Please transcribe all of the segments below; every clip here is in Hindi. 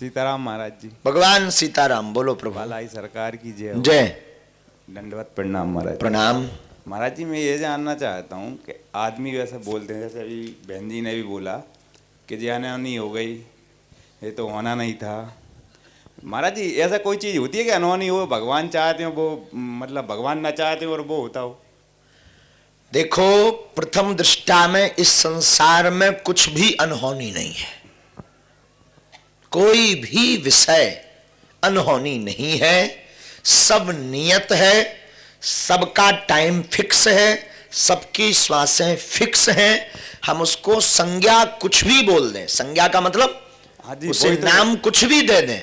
सीताराम महाराज जी। भगवान सीताराम। बोलो प्रभु। भलाई सरकार की जय हो। जय। दंडवत प्रणाम महाराज। प्रणाम। महाराज जी मैं ये जानना चाहता हूँ कि आदमी वैसे बोलते हैं, जैसे अभी बहन जी ने भी बोला कि जाने नहीं हो गई, ये तो होना नहीं था। महाराज जी ऐसा कोई चीज़ होती है कि अनहोनी हो, भगवान चाहते हो वो, मतलब भगवान ना चाहते हो और वो होता हो? देखो, प्रथम दृष्टा में इस संसार में कुछ भी अनहोनी नहीं है। कोई भी विषय अनहोनी नहीं है, सब नियत है, सबका टाइम फिक्स है, सबकी श्वासें फिक्स हैं। हम उसको संज्ञा कुछ भी बोल दें, संज्ञा का मतलब उसे नाम कुछ भी दे दें,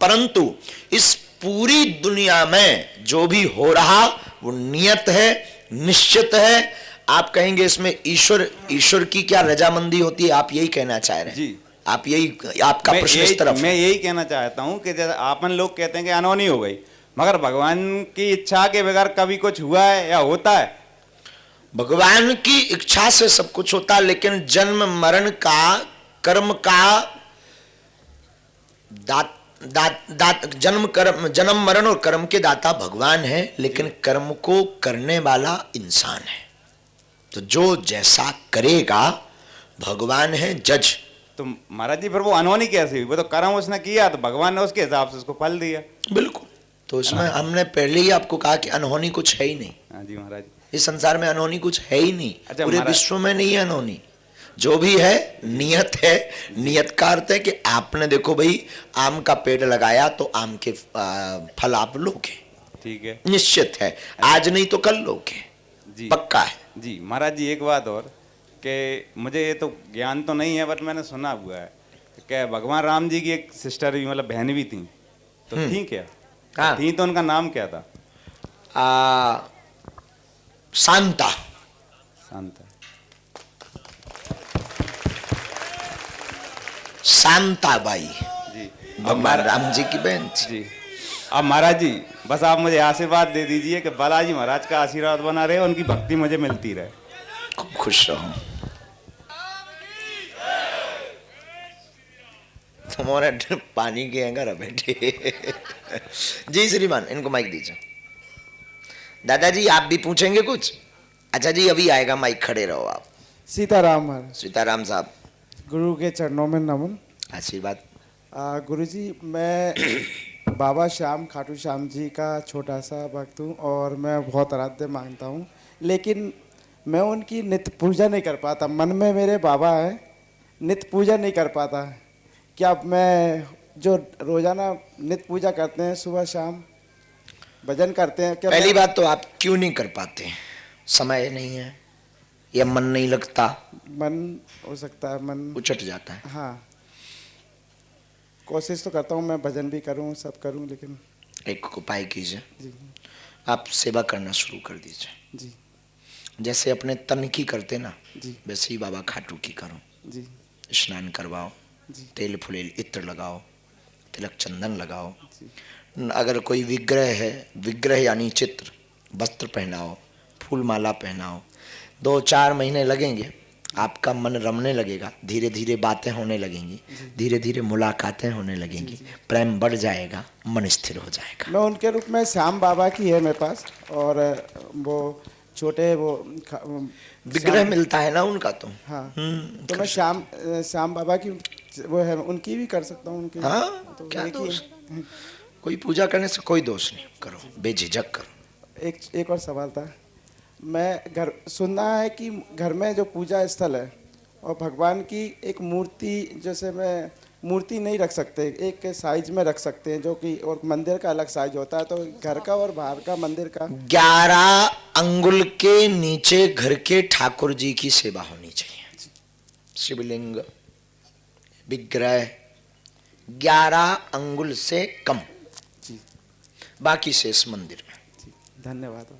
परंतु इस पूरी दुनिया में जो भी हो रहा वो नियत है, निश्चित है। आप कहेंगे इसमें ईश्वर की क्या रजामंदी होती है, आप यही कहना चाह रहे हैं जी? आप यही, आपका प्रश्न इस तरफ। मैं यही कहना चाहता हूँ कि जैसे आपन लोग कहते हैं कि अनहोनी हो गई, मगर भगवान की इच्छा के बगैर कभी कुछ हुआ है या होता है? भगवान की इच्छा से सब कुछ होता है, लेकिन जन्म मरण का, कर्म का जन्म मरण और कर्म के दाता भगवान है, लेकिन कर्म को करने वाला इंसान है। तो जो जैसा करेगा, भगवान है जज। तो महाराज जी फिर वो अनहोनी कैसे हुई? वो तो कर्म उसने किया तो भगवान ने उसके हिसाब से उसको फल दिया। बिल्कुल। तो इसमें हमने पहले ही आपको कहा कि अनहोनी कुछ है ही नहीं। हाँ जी महाराज। इस संसार में अनहोनी कुछ है ही नहीं। अच्छा, पूरे विश्व में नहीं है अनहोनी। जो भी है नियत है। नियत का अर्थ है कि आपने देखो भाई, आम का पेड़ लगाया तो आम के फल आप लोगे, ठीक है, निश्चित है। आज नहीं तो कल लोगे जी, पक्का है जी। महाराज जी एक बात और कि मुझे ये तो ज्ञान तो नहीं है, बट मैंने सुना हुआ है कि भगवान राम जी की एक सिस्टर भी, मतलब बहन भी थी, तो थी क्या? हाँ। थी तो उनका नाम क्या था? शांता। शांता। शांताबाई जी, भगवान राम जी की बहन थी जी। अब महाराज जी बस आप मुझे आशीर्वाद दे दीजिए कि बालाजी महाराज का आशीर्वाद बना रहे, उनकी भक्ति मुझे मिलती रहे। खूब खुश रहो। तुम्हारे पानी के अंगर बैठे। जी श्रीमान, इनको माइक दीजिए। दादाजी आप भी पूछेंगे कुछ? अच्छा जी, अभी आएगा माइक, खड़े रहो आप। सीताराम महाराज। सीताराम साहब। गुरु के चरणों में नमन। आशीर्वाद। गुरु जी, मैं बाबा श्याम, खाटू श्याम जी का छोटा सा भक्त हूँ और मैं बहुत आराध्य मानता हूँ, लेकिन मैं उनकी नित्य पूजा नहीं कर पाता। मन में मेरे बाबा है, नित्य पूजा नहीं कर पाता। क्या मैं जो रोजाना नित्य पूजा करते हैं, सुबह शाम भजन करते हैं, क्या पहली बात तो आप क्यों नहीं कर पाते? समय नहीं है या मन नहीं लगता? मन हो सकता है, मन उचट जाता है। हाँ, कोशिश तो करता हूँ मैं भजन भी करूँ, सब करूँ, लेकिन एक उपाय कीजिए, जी आप सेवा करना शुरू कर दीजिए। जी। जैसे अपने तन की करते ना, जी वैसे ही बाबा खाटू की करो। जी स्नान करवाओ, तेल फुलेल इत्र लगाओ, तिलक चंदन लगाओ। अगर कोई विग्रह है, विग्रह यानी चित्र, वस्त्र पहनाओ, फूल माला पहनाओ। 2-4 महीने लगेंगे, आपका मन रमने लगेगा, धीरे धीरे बातें होने लगेंगी, धीरे धीरे मुलाकातें होने लगेंगी, प्रेम बढ़ जाएगा, मन स्थिर हो जाएगा। मैं उनके रूप में श्याम बाबा की है मेरे पास, और वो छोटे वो विग्रह मिलता है ना उनका, तो हाँ, तो मैं श्याम बाबा की वो है, उनकी भी कर सकता हूँ। उनकी हाँ, तो क्या दोष? कोई पूजा करने से कोई दोष नहीं, करो, बेझिझक करो। एक और सवाल था। मैं घर सुनना है कि घर में जो पूजा स्थल है और भगवान की एक मूर्ति, जैसे मैं मूर्ति नहीं रख सकते, एक साइज में रख सकते हैं, जो कि और मंदिर का अलग साइज होता है, तो घर का और बाहर का मंदिर का 11 अंगुल के नीचे घर के ठाकुर जी की सेवा होनी चाहिए। शिवलिंग, विग्रह 11 अंगुल से कम, बाकी शेष मंदिर में। धन्यवाद।